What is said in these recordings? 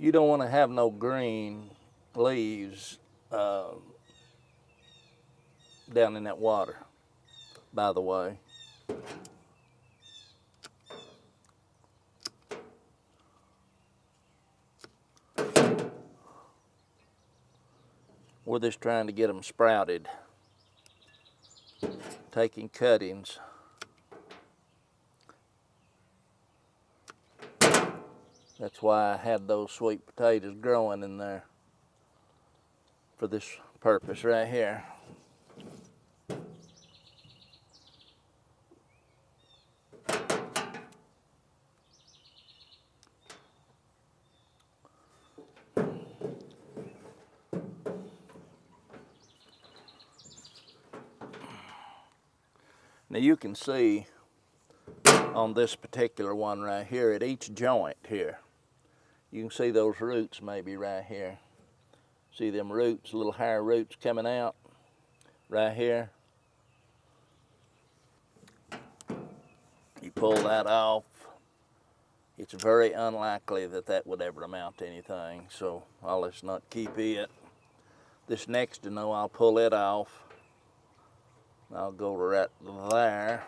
You don't want to have no green leaves down in that water, by the way. We're just trying to get them sprouted, taking cuttings. That's why I had those sweet potatoes growing in there for this purpose right here. Now you can see on this particular one right here, at each joint here, you can see those roots maybe right here. See them roots, little higher roots coming out right here. You pull that off, it's very unlikely that that would ever amount to anything, so I'll just not keep it. This next to know, I'll pull it off. I'll go right there,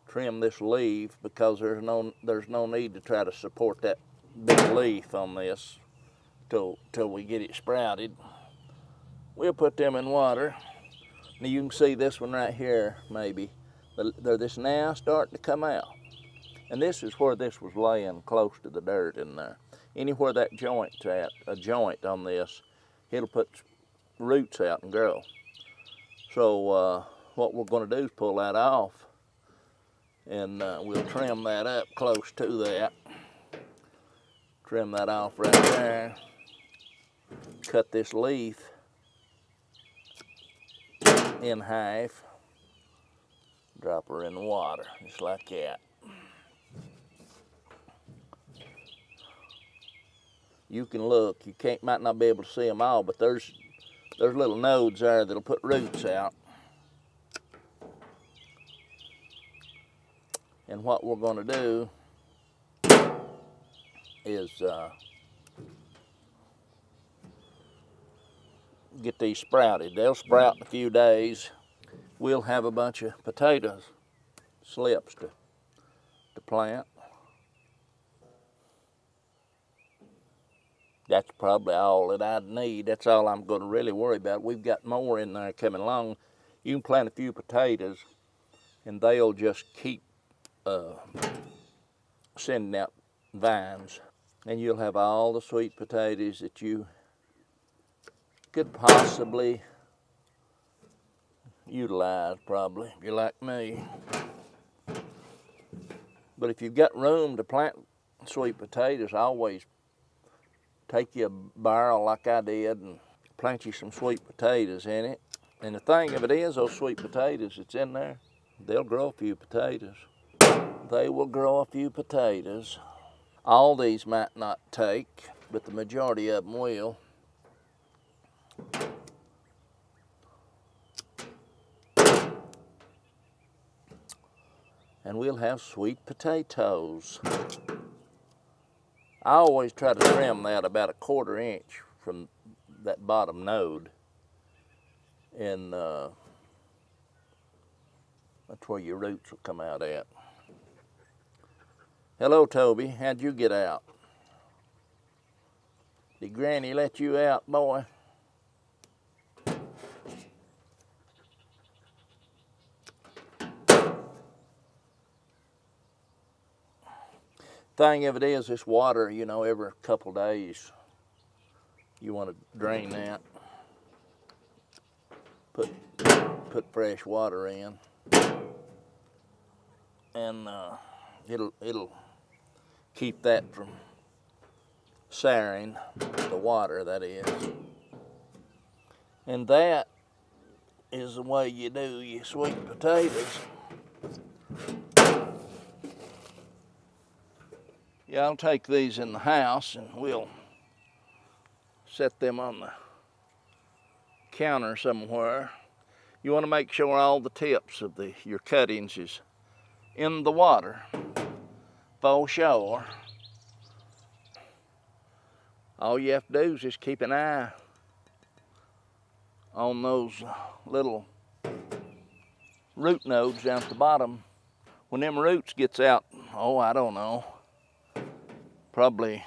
trim this leaf because there's no need to try to support that big leaf on this till we get it sprouted. We'll put them in water. Now you can see this one right here, maybe. They're just now starting to come out. And this is where this was laying close to the dirt in there. Anywhere that joint's at, a joint on this, it'll put roots out and grow. So what we're going to do is pull that off, and we'll trim that up close to that. Trim that off right there. Cut this leaf in half. Drop her in the water, just like that. You can look. You might not be able to see them all, but there's little nodes there that'll put roots out. And what we're going to do is get these sprouted. They'll sprout in a few days. We'll have a bunch of potatoes, slips to plant. That's probably all that I'd need. That's all I'm going to really worry about. We've got more in there coming along. You can plant a few potatoes, and they'll just keep sending out vines. And you'll have all the sweet potatoes that you could possibly utilize, probably, if you're like me. But if you've got room to plant sweet potatoes, always take you a barrel like I did and plant you some sweet potatoes in it. And the thing of it is, those sweet potatoes that's in there, they'll grow a few potatoes. They will grow a few potatoes. All these might not take, but the majority of them will. And we'll have sweet potatoes. I always try to trim that about 1/4 inch from that bottom node. And that's where your roots will come out at. Hello, Toby. How'd you get out? Did Granny let you out, boy? Thing of it is, this water, you know, every couple days, you want to drain that. Put fresh water in, and it'll keep that from souring, the water, that is. And that is the way you do your sweet potatoes. Yeah, I'll take these in the house and we'll set them on the counter somewhere. You want to make sure all the tips of your cuttings is in the water, for sure. All you have to do is just keep an eye on those little root nodes down at the bottom. When them roots gets out, oh, I don't know, probably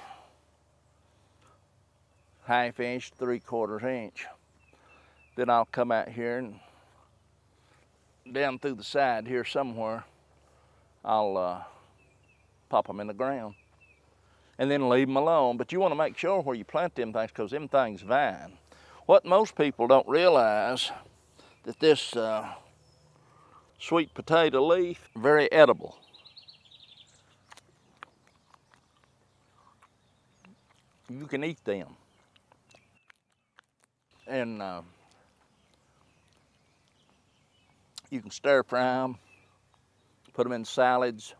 1/2 inch, 3/4 inch, then I'll come out here and down through the side here somewhere, I'll pop them in the ground and then leave them alone. But you want to make sure where you plant them things, because them things vine. What most people don't realize, that this sweet potato leaf, very edible. You can eat them. And you can stir fry them, put them in salads,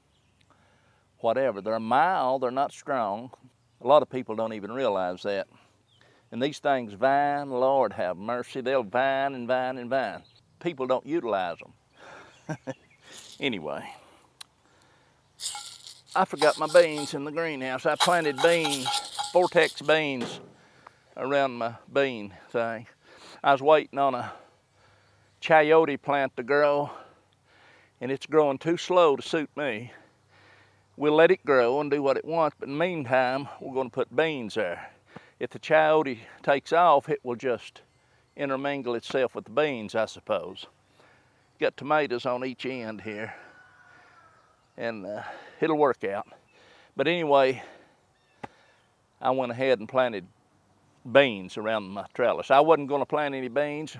whatever. They're mild, they're not strong. A lot of people don't even realize that. And these things vine, Lord have mercy, they'll vine and vine and vine. People don't utilize them. Anyway, I forgot my beans in the greenhouse. I planted beans, Vortex beans, around my bean thing. I was waiting on a chayote plant to grow, and it's growing too slow to suit me. We'll let it grow and do what it wants, but in the meantime, we're going to put beans there. If the chayote takes off, it will just intermingle itself with the beans, I suppose. Got tomatoes on each end here, and it'll work out. But anyway, I went ahead and planted beans around my trellis. I wasn't going to plant any beans.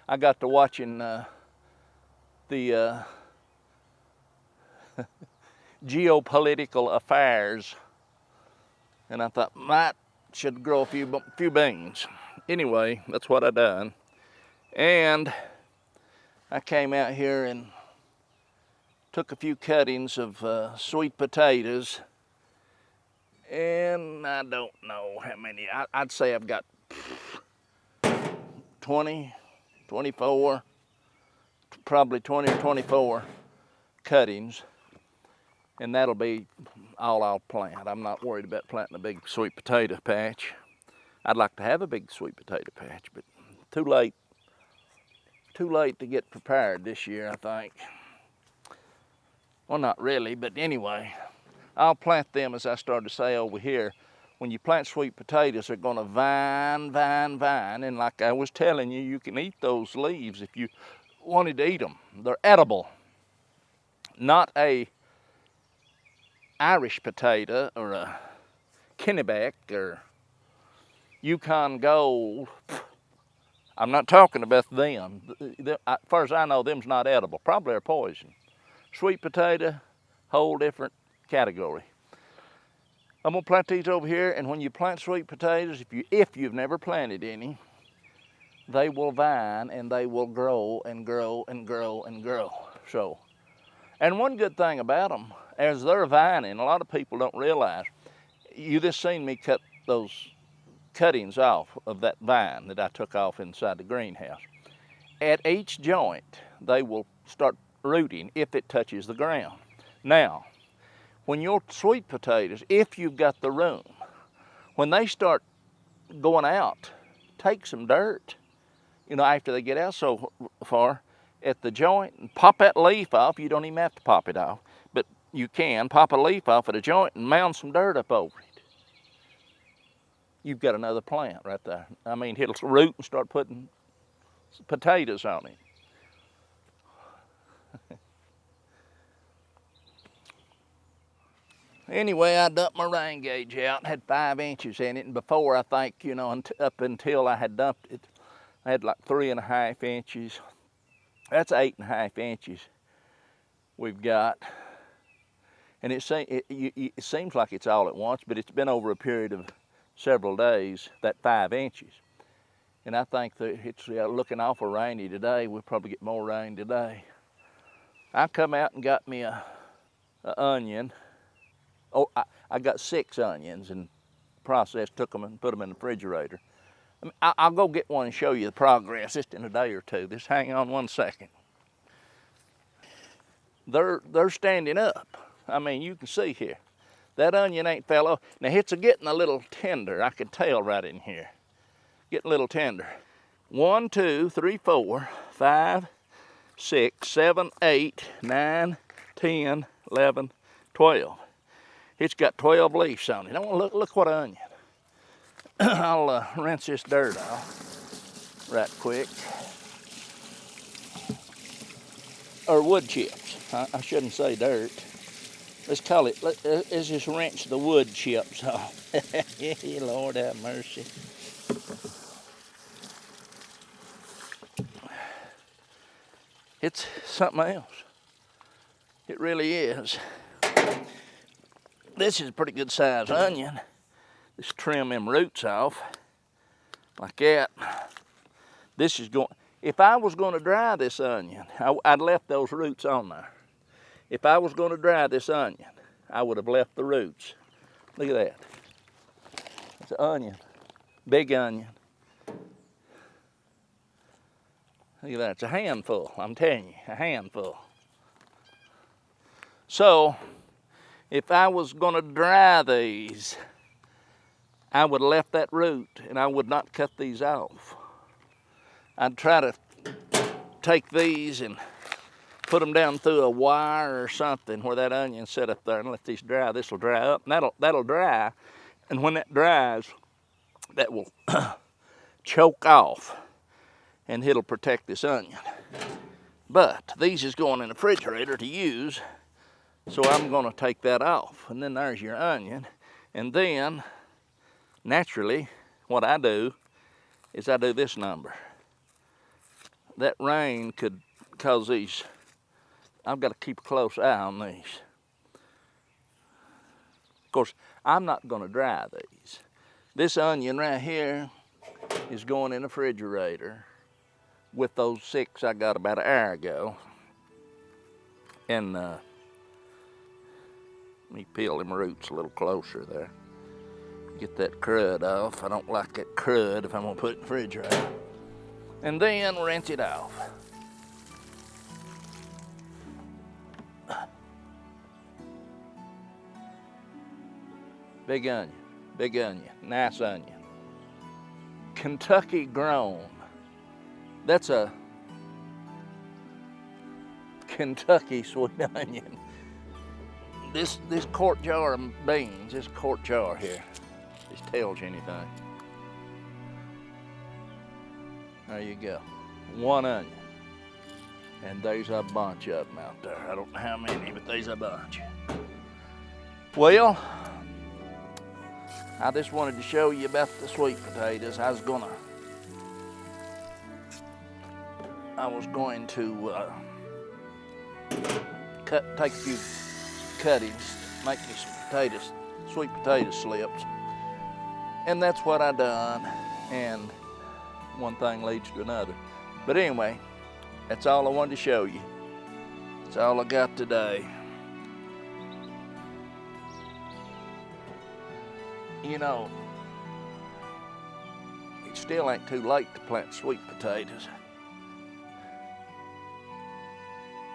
I got to watching the geopolitical affairs, and I thought, should grow a few beans. Anyway, that's what I done. And I came out here and took a few cuttings of sweet potatoes, and I don't know how many. I'd say I've got 20, 24, probably 20 or 24 cuttings, and that'll be all I'll plant. I'm not worried about planting a big sweet potato patch. I'd like to have a big sweet potato patch, but too late to get prepared this year, I think. Well, not really, but anyway, I'll plant them, as I started to say over here. When you plant sweet potatoes, they're gonna vine, vine, vine, and like I was telling you, you can eat those leaves if you wanted to eat them. They're edible. Not a Irish potato or a Kennebec or Yukon Gold. I'm not talking about them. As far as I know, them's not edible. Probably are poison. Sweet potato, whole different category. I'm gonna plant these over here, and when you plant sweet potatoes, if you've never planted any, they will vine and they will grow and grow and grow and grow. So, and one good thing about them, as they're vining, a lot of people don't realize, you just seen me cut those cuttings off of that vine that I took off inside the greenhouse. At each joint, they will start rooting if it touches the ground. Now, when your sweet potatoes, if you've got the room, when they start going out, take some dirt, after they get out so far at the joint, and pop that leaf off. You don't even have to pop it off, but you can pop a leaf off at a joint and mound some dirt up over it. You've got another plant right there. I mean, it'll root and start putting potatoes on it. Anyway, I dumped my rain gauge out, had 5 inches in it, and before, I think, up until I had dumped it, I had like 3.5 inches. That's 8.5 inches we've got. And it seems like it's all at once, but it's been over a period of several days, that 5 inches. And I think that it's looking awful rainy today. We'll probably get more rain today. I come out and got me a onion. Oh, I got 6 onions and processed, took them and put them in the refrigerator. I'll go get one and show you the progress just in a day or two. Just hang on one second. They're standing up. I mean, you can see here. That onion ain't fell off. Now it's getting a little tender. I can tell right in here. Getting a little tender. 1, 2, 3, 4, 5, 6, 7, 8, 9, 10, 11, 12. It's got 12 leaves on it. I want to look what an onion. I'll rinse this dirt off right quick. Or wood chips. I shouldn't say dirt. Let's call it, let's just rinse the wood chips off. Lord have mercy. It's something else. It really is. This is a pretty good sized onion. Just trim them roots off like that. This is going, if I was going to dry this onion, I'd left those roots on there. If I was going to dry this onion, I would have left the roots. Look at that. It's an onion, big onion. Look at that, it's a handful, I'm telling you, a handful. So, if I was gonna dry these, I would have left that root and I would not cut these off. I'd try to take these and put them down through a wire or something where that onion set up there and let these dry. This will dry up and that'll dry. And when that dries, that will choke off and it'll protect this onion. But these is going in the refrigerator to use, so I'm gonna take that off. And then there's your onion. And then, naturally, what I do is I do this number. That rain could cause these, I've got to keep a close eye on these. Of course, I'm not gonna dry these. This onion right here is going in the refrigerator with those 6 I got about an hour ago. And let me peel them roots a little closer there. Get that crud off. I don't like that crud if I'm gonna put it in the refrigerator. And then rinse it off. Big onion, nice onion. Kentucky grown. That's a Kentucky sweet onion. This quart jar of beans, this quart jar here, this tells you anything. There you go, 1 onion. And there's a bunch of them out there. I don't know how many, but there's a bunch. Well, I just wanted to show you about the sweet potatoes. I was going to take a few cuttings, make me some potatoes, sweet potato slips. And that's what I done. And one thing leads to another. But anyway, that's all I wanted to show you. That's all I got today. You know, it still ain't too late to plant sweet potatoes.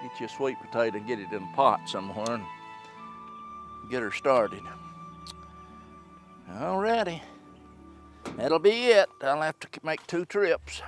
Get you a sweet potato and get it in a pot somewhere and get her started. Alrighty, that'll be it. I'll have to make 2 trips.